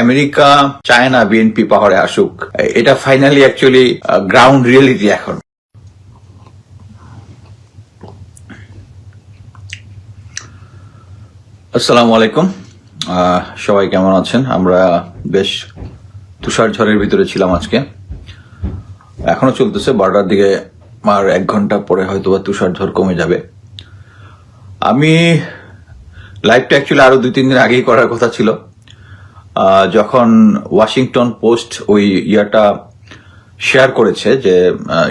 America চায় না BNP পাহাড়ে আসুক, এটা ফাইনালি অ্যাকচুয়ালি গ্রাউন্ড রিয়েলিটি এখন। আসসালামু আলাইকুম, সবাই কেমন আছেন? আমরা বেশ তুষার ঝড়ের ভিতরে ছিলাম আজকে, এখনো চলতেছে। 12টার দিকে আর 1 ঘন্টা পরে হয়তো বা তুষার ঝড় কমে যাবে। আমি লাইভটা অ্যাকচুয়ালি আরো 2-3 দিন আগেই করার কথা ছিল, যখন ওয়াশিংটন পোস্ট ওই ইয়াটা শেয়ার করেছে, যে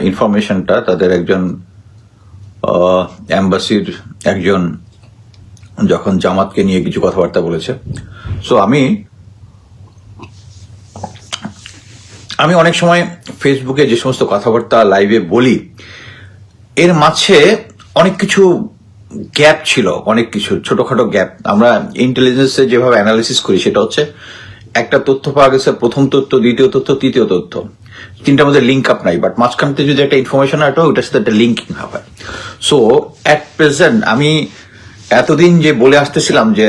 ইনফরমেশনটা তাদের একজন এম্বাসির একজন যখন জামাতকে নিয়ে কিছু কথাবার্তা বলেছে। সো আমি অনেক সময় ফেসবুকে যে সমস্ত কথাবার্তা লাইভে বলি, এর মাঝে অনেক কিছু গ্যাপ ছিল, অনেক কিছু ছোটখাটো গ্যাপ। আমরা ইন্টেলিজেন্সে যেভাবে অ্যানালিসিস করি সেটা হচ্ছে, একটা তথ্য পাওয়া গেছে, প্রথম তথ্য, দ্বিতীয় তথ্য, তৃতীয় তথ্য, তিনটার মধ্যে লিঙ্ক আপ নাই, বাট মাঝখানতে যদি একটা ইনফরমেশন হয় ওটার সাথে একটা লিঙ্কিং হবে। সো অ্যাট প্রেজেন্ট আমি এতদিন যে বলে আসতেছিলাম যে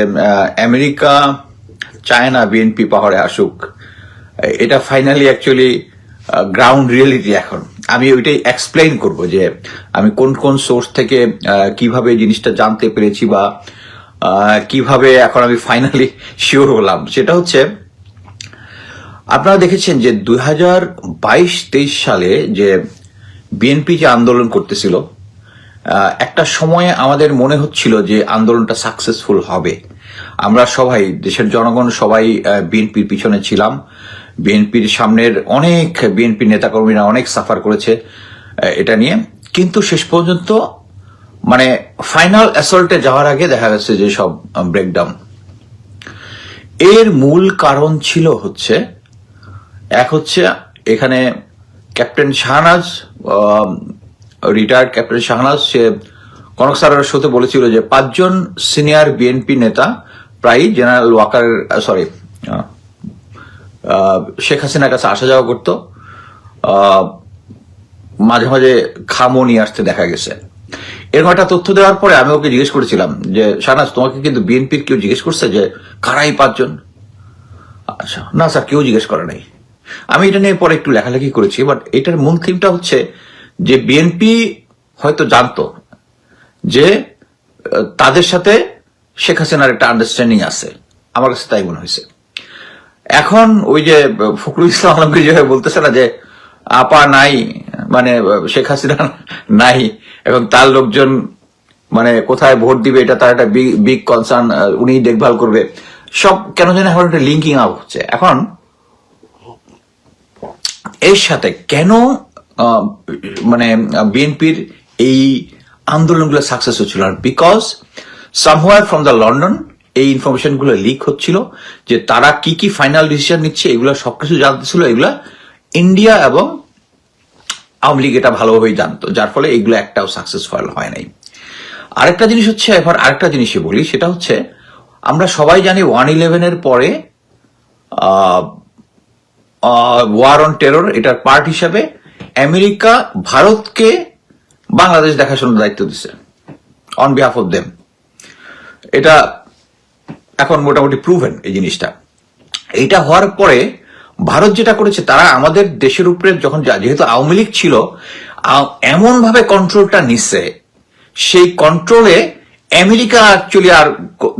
আমেরিকা চায় না বিএনপি পাহাড়ে আসুক, এটা ফাইনালি অ্যাকচুয়ালি গ্রাউন্ড রিয়েলিটি এখন। আমি ওইটাই এক্সপ্লেইন করব যে আমি কোন কোন সোর্স থেকে কিভাবে জিনিসটা জানতে পেরেছি, বা কিভাবে এখন আমি ফাইনালি শিওর হলাম। সেটা হচ্ছে, আপনারা দেখেছেন যে 2022-23 সালে যে বিএনপি যে আন্দোলন করতেছিল, একটা সময়ে আমাদের মনে হচ্ছিল যে আন্দোলনটা সাকসেসফুল হবে। আমরা সবাই, দেশের জনগণ সবাই বিএনপির পিছনে ছিলাম। বিএনপির সামনের অনেক বিএনপি নেতাকর্মীরা অনেক সাফার করেছে এটা নিয়ে, কিন্তু শেষ পর্যন্ত মানে ফাইনাল অ্যাসল্টে যাওয়ার আগে দেখা গেছে যে সব ব্রেকডাউন। এর মূল কারণ ছিল হচ্ছে, এক হচ্ছে এখানে captain Shahnaz, retired captain Shahnaz, সে কনক স্যারের সাথে বলেছিল যে 5 জন সিনিয়র বিএনপি নেতা প্রায় জেনারেল ওয়াকার, সরি শেখ হাসিনার কাছে আসা যাওয়া করতো, মাঝে মাঝে খামও নিয়ে আসতে দেখা গেছে। এরকম একটা তথ্য দেওয়ার পরে আমি ওকে জিজ্ঞেস করেছিলাম যে, শাহনাজ, তোমাকে কিন্তু বিএনপির কেউ জিজ্ঞেস করছে যে কারাই 5 জন? আচ্ছা, না স্যার, কেউ জিজ্ঞেস করে নাই। আমি এটা নিয়ে পরে একটু লেখালেখি করেছি, বাট এটার মূল থিমটা হচ্ছে যে বিএনপি হয়তো জানতো যে তাদের সাথে শেখ হাসিনার একটা আন্ডারস্ট্যান্ডিং আছে, আমার কাছে তাই মনে হয়েছে। এখন ওই যে ফখরুল ইসলাম আলমগীর যেভাবে বলতেছে না যে আপা নাই, মানে শেখ হাসিনা নাই, এখন তার লোকজন মানে কোথায় ভোট দিবে এটা তার একটা বিগ কনসার্ন, উনি দেখভাল করবে, সব কেন জানি এখন একটা লিঙ্কিং আপ হচ্ছে। এখন এর সাথে কেন মানে বিএনপির এই আন্দোলনগুলো সাকসেস হচ্ছিল? Because somewhere from the London এই ইনফরমেশন গুলো লিক হচ্ছিল, যে তারা কি কি ফাইনাল ডিসিশন নিচ্ছে এগুলো সবকিছু জানতেছিল। এগুলা ইন্ডিয়া এবং আওয়ামী লীগ এটা ভালোভাবেই জানতো, যার ফলে এগুলো একটাও সাকসেসফুল হয় নাই। আরেকটা জিনিস হচ্ছে, এবার আরেকটা জিনিসই বলি, সেটা হচ্ছে আমরা সবাই জানি 1/11 এর পরে ওয়ার অন টেরর এটার পার্ট হিসাবে আমেরিকা ভারতকে বাংলাদেশ দেখাশোনার দায়িত্ব দিচ্ছে অন বিহাফ অফ দেম। এটা এখন মোটামুটি প্রুভেন এই জিনিসটা। এইটা হওয়ার পরে ভারত যেটা করেছে, তারা আমাদের দেশের উপরে যখন, যেহেতু আওয়ামী লীগ ছিল, এমন ভাবে কন্ট্রোলটা নিচ্ছে, সেই কন্ট্রোলে আমেরিকা অ্যাকচুয়ালি আর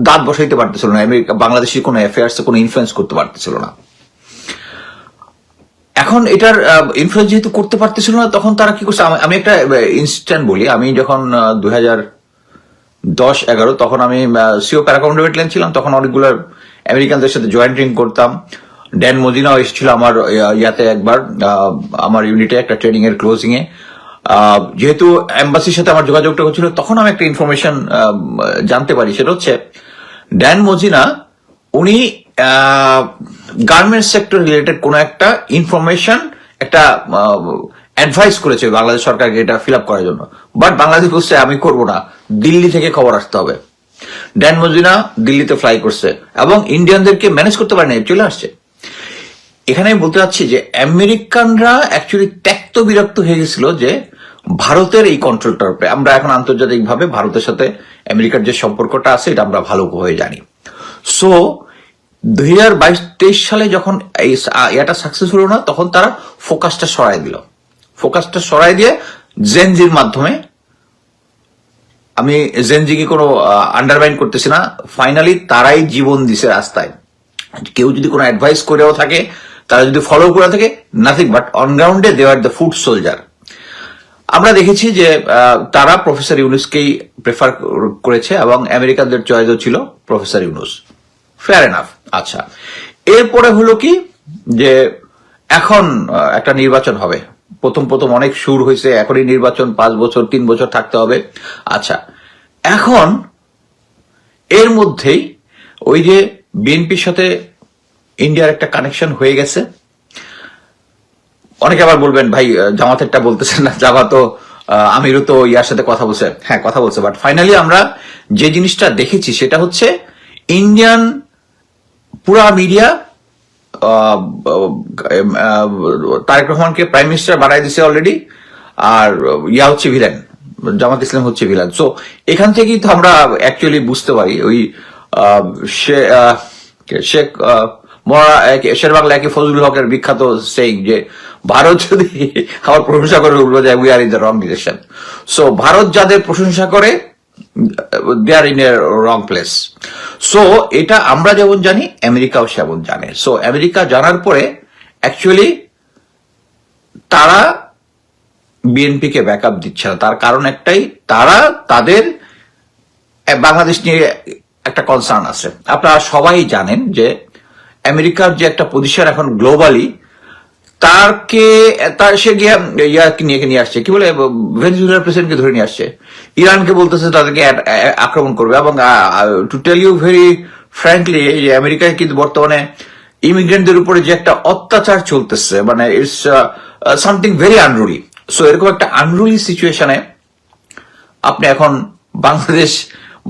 দাঁত বসাইতে পারতেছিল না, আমেরিকা বাংলাদেশের কোনো অ্যাফেয়ার্স কোনো ইনফ্লুয়েন্স করতে পারতেছিল না। এখন এটার ইনফ্লুয়েন্স যেহেতু করতে পারতেছিল না, তখন তারা কি করছে, আমি একটা ইনস্ট্যান্ট বলি। আমি যখন 2010-11 তখন আমি সিও প্যারাকাউন্ট ব্যাটালিয়ন ছিলাম, তখন অনেকগুলো আমেরিকানদের সাথে জয়েন্ট ট্রেনিং করতাম। ড্যান মদিনাও এসেছিল আমার ইয়াতে একবার, আমার ইউনিটে একটা ট্রেনিং এর ক্লোজিং এ। যেহেতু এম্বাসির সাথে আমার যোগাযোগটা হচ্ছিল, তখন আমি একটা ইনফরমেশন জানতে পারি, সেটা হচ্ছে ড্যান মজিনা উনি গার্মেন্টস সেক্টর রিলেটেড কোন একটা ইনফরমেশন, একটা অ্যাডভাইস করেছে বাংলাদেশ সরকারকে এটা ফিল আপ করার জন্য। বাট বাংলাদেশ বলছে আমি করবো না, দিল্লি থেকে খবর আসতে হবে। ড্যান মজিনা দিল্লিতে ফ্লাই করছে এবং ইন্ডিয়ানদেরকে ম্যানেজ করতে পারে না, চলে আসছে। এখানে আমি বলতে চাচ্ছি যে আমেরিকানরা অ্যাকচুয়ালি ত্যক্ত বিরক্ত হয়ে গেছিল যে ভারতের এই কন্ট্রোলটার উপরে। আমরা এখন আন্তর্জাতিকভাবে ভারতের সাথে আমেরিকার যে সম্পর্কটা আছে এটা আমরা ভালো হয়ে জানি। সো 2022-23 সালে যখন এটা সাকসেস হলো না, তখন তারা ফোকাসটা সরাই দিয়ে জেনজির মাধ্যমে, আমি জেনজিকে কোনো আন্ডারমাইন করতেছি না, ফাইনালি তারাই জীবন দিছে রাস্তায়। কেউ যদি কোনো অ্যাডভাইস করেও থাকে, তারা যদি ফলো করে থাকে, নাথিং বাট অন গ্রাউন্ডে দে আর দ্য ফুড সোলজার। আমরা দেখেছি যে তারা প্রফেসর ইউনুসকেই প্রেফার করেছে এবং আমেরিকানদের চয়েসও ছিল প্রফেসর ইউনুস। Fair enough. আচ্ছা, এরপরে হলো কি যে এখন একটা নির্বাচন হবে। প্রথম অনেক সুর হয়েছে, এখনই নির্বাচন, 5 বছর 3 বছর থাকতে হবে। আচ্ছা, এখন এর মধ্যেই ওই যে বিএনপির সাথে ইন্ডিয়ার একটা কানেকশন হয়ে গেছে। অনেকে আবার বলবেন ভাই জামাতেরটা বলতেছেন না, জামাতও আমিরও তো ইয়ার সাথে কথা বলছে। হ্যাঁ, কথা বলছে, বাট ফাইনালি আমরা যে জিনিসটা দেখেছি সেটা হচ্ছে ইন্ডিয়ান পুরা মিডিয়া তারেক রহমানকে প্রাইম মিনিস্টার বানাই দিছে অলরেডি, আর ইয়া হচ্ছে ভিলেন, জামাত ইসলাম হচ্ছে ভিলেন। সো এখান থেকেই তো আমরা অ্যাকচুয়ালি বুঝতে পারি ওই শেখ শের বাংলা একে ফজলুল হকের বিখ্যাত সেইং যে ভারত যদি আমার প্রশংসা করে বলবো যে we are in the wrong direction. So Bharat যাদের প্রশংসা করে they are in a wrong place. So এটা আমরা যেমন জানি, আমেরিকাও সেমন জানে। সো আমেরিকা জানার পরে অ্যাকচুয়ালি তারা বিএনপিকে ব্যাকআপ দিচ্ছে না। তার কারণ একটাই, তারা তাদের বাংলাদেশ নিয়ে একটা কনসার্ন আছে। আপনারা সবাই জানেন যে আমেরিকার যে একটা পজিশন এখন গ্লোবালি, সে গিয়ে ইয়াকে নিয়ে আসছে, কি বলে, ভেনেজুয়েলার প্রেসিডেন্টকে ধরে নিয়ে আসছে, ইরানকে বলতেছে তাদেরকে আক্রমণ করবে। এবং to tell you very frankly, যে আমেরিকায় কিন্তু বর্তমানে ইমিগ্রেন্টদের উপরে যে একটা অত্যাচার চলতেছে, মানে it's something very unruly. So এরকম একটা আনরুলি সিচুয়েশনে আপনি এখন বাংলাদেশ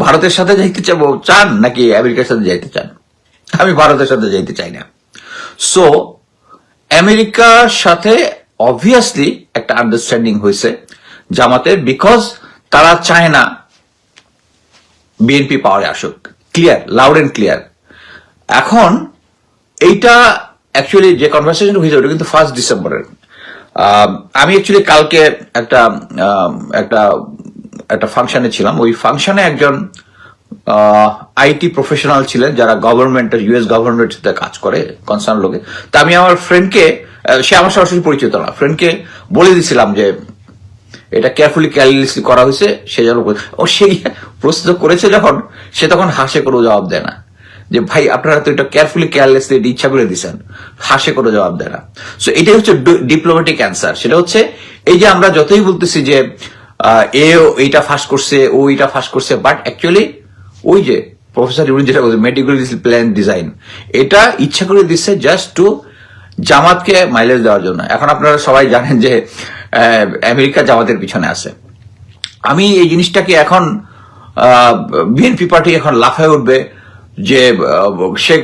ভারতের সাথে যাইতে চান নাকি আমেরিকার সাথে যাইতে চান? আমি ভারতের সাথে যাইতে চাই না। সো আমেরিকার সাথে অবভিয়াসলি একটা আন্ডারস্ট্যান্ডিং হয়েছে জামাতের, বিকজ তারা চায় না বিএনপি পাওয়ারে আসুক। Clear, loud and clear. এখন এইটা অ্যাকচুয়ালি যে কনভারসেশন হয়েছে ওটা কিন্তু 1 ডিসেম্বরের। আমি অ্যাকচুয়ালি কালকে একটা ফাংশনে ছিলাম। ওই ফাংশনে একজন আইটি প্রফেশনাল ছিলেন, যারা গভর্নমেন্টের, ইউএস গভর্নমেন্টের সাথে কাজ করে, কনসার্ন লোকে। তা আমি আমার ফ্রেন্ডকে, সে আমার সরাসরি পরিচিত না, ফ্রেন্ডকে বলে দিছিলাম যে এটা কেয়ারফুলি ক্যালকুলেটলি করা হয়েছে। সে যেন সেই প্রশ্ন করেছে যখন, সে তখন হাসে কোনো জবাব দেয় না, যে ভাই আপনারা তো এটা কেয়ারফুলি কেয়ারলেসলি ইচ্ছা করে দিচ্ছেন, হাসে কোনো জবাব দেয় না। সো এটাই হচ্ছে ডিপ্লোম্যাটিক অ্যান্সার। সেটা হচ্ছে এই যে আমরা যতই বলতেছি যে এইটা ফাঁস করছে, ও এইটা ফাঁস করছে, বাট অ্যাকচুয়ালি ওই যে প্রফেসর ইউনুস যেটা বলছে মেটিকুলাসলি প্ল্যান ডিজাইন, এটা ইচ্ছা করে দিচ্ছে জাস্ট টু জামাতকে মাইলেজ দেওয়ার জন্য। এখন আপনারা সবাই জানেন যে আমেরিকা জামাতের পিছনে আছে। আমি এই জিনিসটাকে এখন বিএনপি পার্টি এখন লাফায় উঠবে যে শেখ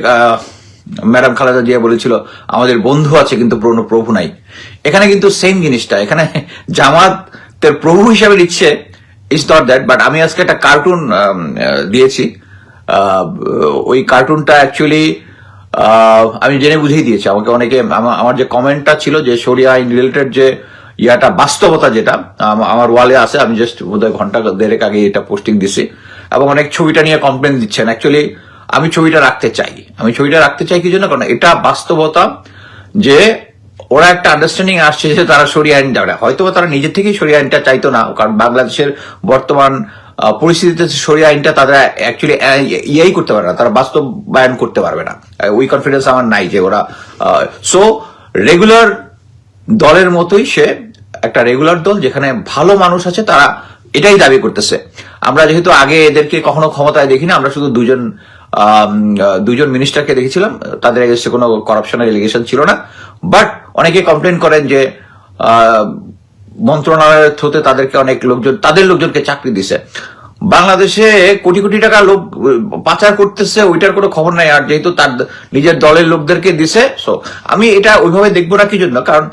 ম্যাডাম খালেদা জিয়া বলেছিল আমাদের বন্ধু আছে কিন্তু প্রভু নাই। এখানে কিন্তু সেম জিনিসটা, এখানে জামাতের প্রভু হিসাবে নিচ্ছে, ইটস নট দ্যাট। বাট আমি আজকে একটা কার্টুন দিয়েছি, ওই কার্টুনটা অ্যাকচুয়ালি আমি জেনে বুঝেই দিয়েছি আমাকে অনেকে। আমার যে কমেন্টটা ছিল যে শরিয়া আইন রিলেটেড যে ইয়াটা বাস্তবতা, যেটা আমার ওয়ালে আছে, আমি জাস্ট বোধহয় ঘন্টা দেড়েক আগে এটা পোস্টিং দিছি, এবং অনেক ছবিটা নিয়ে কমপ্লেন দিচ্ছেন। অ্যাকচুয়ালি আমি ছবিটা রাখতে চাই কি জন্য, কারণ এটা বাস্তবতা যে ওরা একটা আন্ডারস্ট্যান্ডিং আসছে যে তারা শরিয়া আইন যাবে। হয়তো তারা নিজের থেকেই শরিয়া আইনটা চাইতো না, কারণ বাংলাদেশের বর্তমান পরিস্থিতিতে শরিয়া আইনটা তারা অ্যাকচুয়ালি ইয়াই করতে পারবে না, তারা বাস্তবায়ন করতে পারবে না। ওই কনফিডেন্স আমার নাই যে ওরা। সো রেগুলার দলের মতোই সে একটা রেগুলার দল, যেখানে ভালো মানুষ আছে, তারা এটাই দাবি করতেছে। আমরা যেহেতু আগে এদেরকে কখনো ক্ষমতায় দেখিনি, আমরা শুধু দুজন মিনিস্টারকে দেখেছিলাম, তাদের এগেইনস্টে কোনো করাপশনের এলিগেশন ছিল না। বাট অনেকে কমপ্লেন করেন যে মন্ত্রণালয়ের থ্রুতে তাদেরকে অনেক লোকজন, তাদের লোকজনকে চাকরি দিছে। বাংলাদেশে কোটি কোটি টাকা লোক পাচার করতেছে, ওইটার কোনো খবর নাই। আর যেহেতু তার নিজের দলের লোকদেরকে দিছে, সো আমি এটা ওইভাবে দেখবো না। কি জন্য? কারণ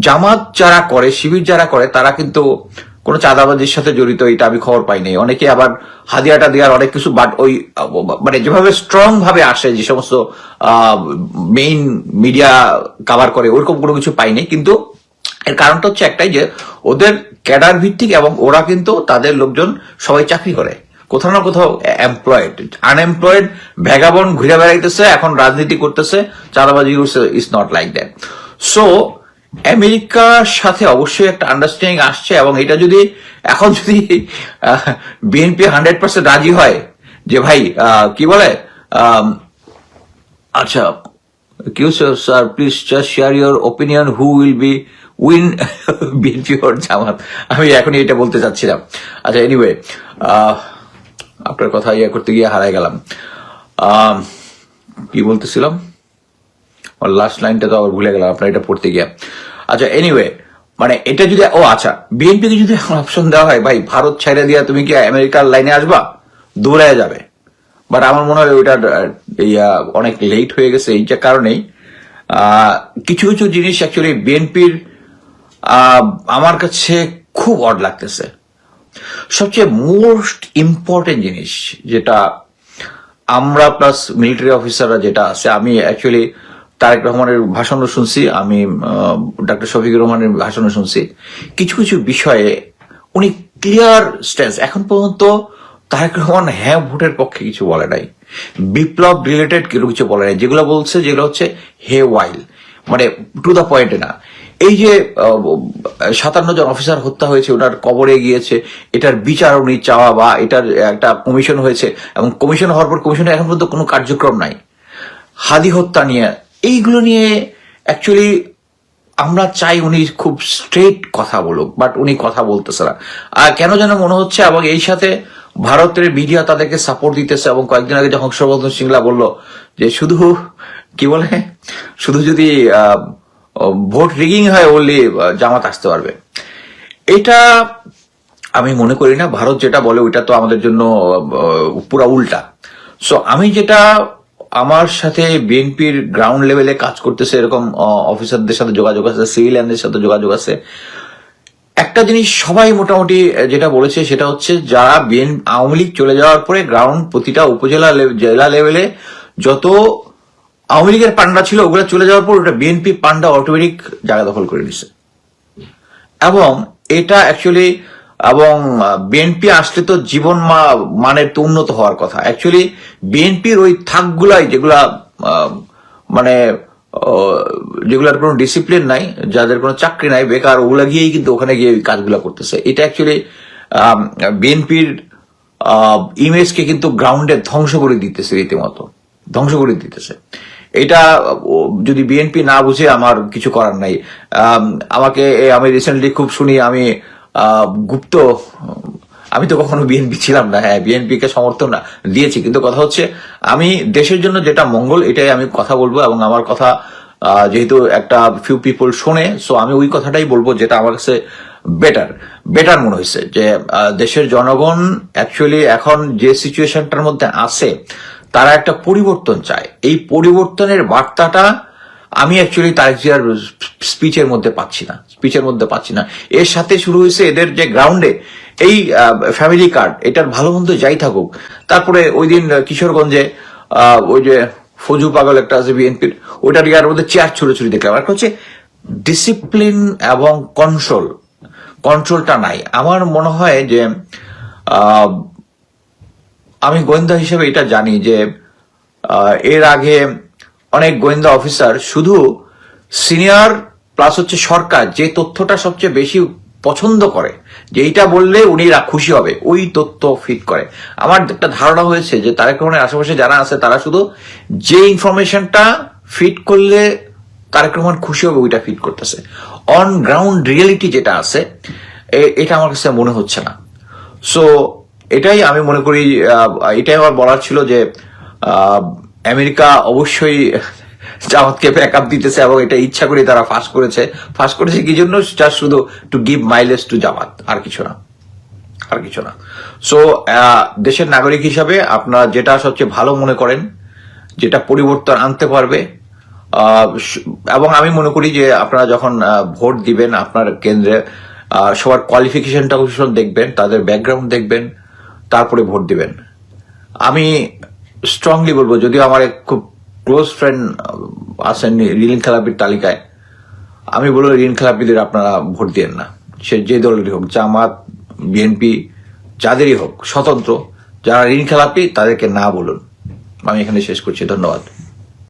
জামাত যারা করে, শিবির যারা করে, তারা কিন্তু কোনো চাঁদাবাজির সাথে জড়িত এটা আমি খবর পাইনি। অনেকে আবার হাদিয়াটা দেওয়ার অনেক কিছু, বাট ওই মানে যেভাবে স্ট্রং ভাবে আসে যে সমস্ত মেইন মিডিয়া কভার করে ওরকম কোনো কিছু পাইনি। কিন্তু এর কারণটা হচ্ছে একটাই, যে ওদের ক্যাডার ভিত্তিক এবং ওরা কিন্তু তাদের লোকজন সবাই চাকরি করে, কোথাও না কোথাও এমপ্লয়েড। আনএমপ্লয়েড ভ্যাগাবন্ড ঘুরে বেড়াইতেছে, এখন রাজনীতি করতেছে, চাঁদাবাজি করছে, is not like that. So আমেরিকার সাথে অবশ্যই একটা আন্ডারস্ট্যান্ডিং আসছে, এবং এটা যদি এখন যদি বিএনপি 100% রাজি হয় যে ভাই কি বলে আচ্ছা কি sir please just share your opinion who will be win BNP or Jamaat, আমি এখনই এটা বলতে চাচ্ছিলাম। আচ্ছা এনিওয়ে, আপনার কথা ইয়ে করতে গিয়ে হারাই গেলাম। কি বলতেছিলাম, লাস্ট লাইনটা তো আবার ভুলে গেলাম আপনার এটা পড়তে গিয়ে। আচ্ছা এনিওয়ে, মানে এটা যদি আচ্ছা বিএনপিকে যদি অপশন দেওয়া হয়, ভাই ভারত ছেড়ে দিয়া তুমি কি আমেরিকার লাইনে আসবা, দৌড়ায় যাবে। বাট আমার মনে হয় ওইটা অনেক লেট হয়ে গেছে। এই যে কারণেই কিছু কিছু জিনিস অ্যাকচুয়ালি বিএনপির আমার কাছে খুব অড লাগতেছে। সবচেয়ে মোস্ট ইম্পর্টেন্ট জিনিস যেটা আমরা প্লাস মিলিটারি অফিসাররা যেটা আছে, আমি অ্যাকচুয়ালি তারেক রহমানের ভাষণও শুনছি, আমি ডক্টর শফিকুর রহমানের ভাষণও শুনছি। কিছু কিছু বিষয়ে উনি ক্লিয়ার স্ট্যান্স, এখন পর্যন্ত তারেক রহমান হ্যাঁ ভোটের পক্ষে কিছু বলে নাই, বিপ্লব রিলেটেড কিছু বলে নাই। যেগুলো বলছে যেগুলো হচ্ছে হে ওয়াইল, মানে টু দ্য পয়েন্টে না। এই যে 57 জন অফিসার হত্যা হয়েছে, ওনার কবরে গিয়েছে, এটার বিচার উনি চাওয়া, বা এটার একটা কমিশন হয়েছে, এবং কমিশন হওয়ার পর কমিশনের এখন পর্যন্ত কোনো কার্যক্রম নাই। হাদি হত্যা নিয়ে, এইগুলো নিয়ে অ্যাকচুয়ালি আমরা চাই উনি খুব স্ট্রেট কথা বলুক, বাট উনি কথা বলতেছে না। আর কেন যেন মনে হচ্ছে, এবং এই সাথে ভারতের মিডিয়া তাদেরকে সাপোর্ট দিতেছে। এবং কয়েকদিন আগে যখন হর্ষবর্ধন সিংলা বলল যে শুধু কি বলে, শুধু যদি ভোট রিগিং হয় বললে জামাত আসতে পারবে, এটা আমি মনে করি না। ভারত যেটা বলে ওইটা তো আমাদের জন্য পুরা উল্টা। সো আমি যেটা, আমার সাথে বিএনপির গ্রাউন্ড লেভেলে কাজ করতেছে এরকম অফিসারদের সাথে যোগাযোগ আছে, সিভিলিয়ানদের সাথে যোগাযোগ আছে। একটা জিনিস সবাই মোটামুটি যেটা বলেছে সেটা হচ্ছে, যারা আওয়ামী লীগ চলে যাওয়ার পরে গ্রাউন্ড প্রতিটা উপজেলা জেলা লেভেলে যত আওয়ামী লীগের পান্ডা ছিল, ওগুলো চলে যাওয়ার পর ওটা বিএনপি পান্ডা অটোমেটিক জায়গা দখল করে নিছে। এবং এটা অ্যাকচুয়ালি, এবং বিএনপি আসলে তো জীবন মানের তো উন্নত হওয়ার কথা। অ্যাকচুয়ালি বিএনপির ওই থাকগুলাই যেগুলা মানে যেগুলার কোনো ডিসিপ্লিন নাই, যাদের কোনো চাকরি নাই, বেকার, ওগুলা গিয়েই কিন্তু ওখানে গিয়ে কাজগুলা করতেছে। এটা অ্যাকচুয়ালি বিএনপির ইমেজকে কিন্তু গ্রাউন্ডে ধ্বংস করে দিতেছে, রীতিমতো ধ্বংস করে দিতেছে। এটা যদি বিএনপি না বুঝে আমার কিছু করার নাই। আমাকে আমি রিসেন্টলি খুব শুনি, আমি গুপ্ত, আমি তো কখনো বিএনপি ছিলাম না, হ্যাঁ বিএনপি কে সমর্থন দিয়েছি, কিন্তু কথা হচ্ছে আমি দেশের জন্য যেটা মঙ্গল এটাই আমি কথা বলবো। এবং আমার কথা যেহেতু একটা ফিউ পিপল শোনে, সো আমি ওই কথাটাই বলবো যেটা আমার কাছে বেটার মনে হয়েছে, যে দেশের জনগণ অ্যাকচুয়ালি এখন যে সিচুয়েশনটার মধ্যে আছে, তারা একটা পরিবর্তন চায়। এই পরিবর্তনের বার্তাটা আমি অ্যাকচুয়ালি তারেক জিয়ার স্পিচের মধ্যে পাচ্ছি না। এর সাথে শুরু হয়েছে এদের যে গ্রাউন্ডে এই ফ্যামিলি কার্ড, এটার ভালো মন্দ যাই থাকুক। তারপরে ওই দিন কিশোরগঞ্জে ওই যে ফজু পাগল একটা আছে বিএনপির, ওইটার ইয়ার মধ্যে চেয়ার ছুড়ে দেখলাম। একটা হচ্ছে ডিসিপ্লিন এবং কন্ট্রোলটা নাই। আমার মনে হয় যে আমি গোয়েন্দা হিসেবে এটা জানি যে এর আগে অনেক গোয়েন্দা অফিসার শুধু সিনিয়র প্লাস হচ্ছে সরকার যে তথ্যটা সবচেয়ে বেশি পছন্দ করে, যে এইটা বললে উনি খুশি হবে, ওই তথ্য ফিট করে। আমার একটা ধারণা হয়েছে যে তারেক রহমানের আশেপাশে যারা আছে তারা শুধু যে ইনফরমেশনটা ফিট করলে তারেক রহমান খুশি হবে ওইটা ফিট করতেছে। অন গ্রাউন্ড রিয়েলিটি যেটা আছে এটা আমার কাছে মনে হচ্ছে না। সো এটাই আমি মনে করি, এটাই আমার বলার ছিল যে আমেরিকা অবশ্যই জামাতকে ব্যাকআপ দিতেছে, এবং এটা ইচ্ছা করে তারা ফাঁস করেছে কি জন্য, শুধু টু গিভ মাইলেজ টু জামাত, আর কিছু না। সো দেশের নাগরিক হিসাবে আপনারা যেটা সবচেয়ে ভালো মনে করেন, যেটা পরিবর্তন আনতে পারবে, এবং আমি মনে করি যে আপনারা যখন ভোট দিবেন আপনার কেন্দ্রে, সবার কোয়ালিফিকেশনটা দেখবেন, তাদের ব্যাকগ্রাউন্ড দেখবেন, তারপরে ভোট দিবেন। আমি স্ট্রংলি বলবো, যদিও আমার এক খুব ক্লোজ ফ্রেন্ড আছেন ঋণ খেলাপির তালিকায়, আমি বলবো ঋণ খেলাপিদের আপনারা ভোট দিয়েন না। সে যে দলেরই হোক, জামাত, বিএনপি, যাদেরই হোক, স্বতন্ত্র, যারা ঋণ খেলাপি তাদেরকে না বলুন। আমি এখানে শেষ করছি, ধন্যবাদ।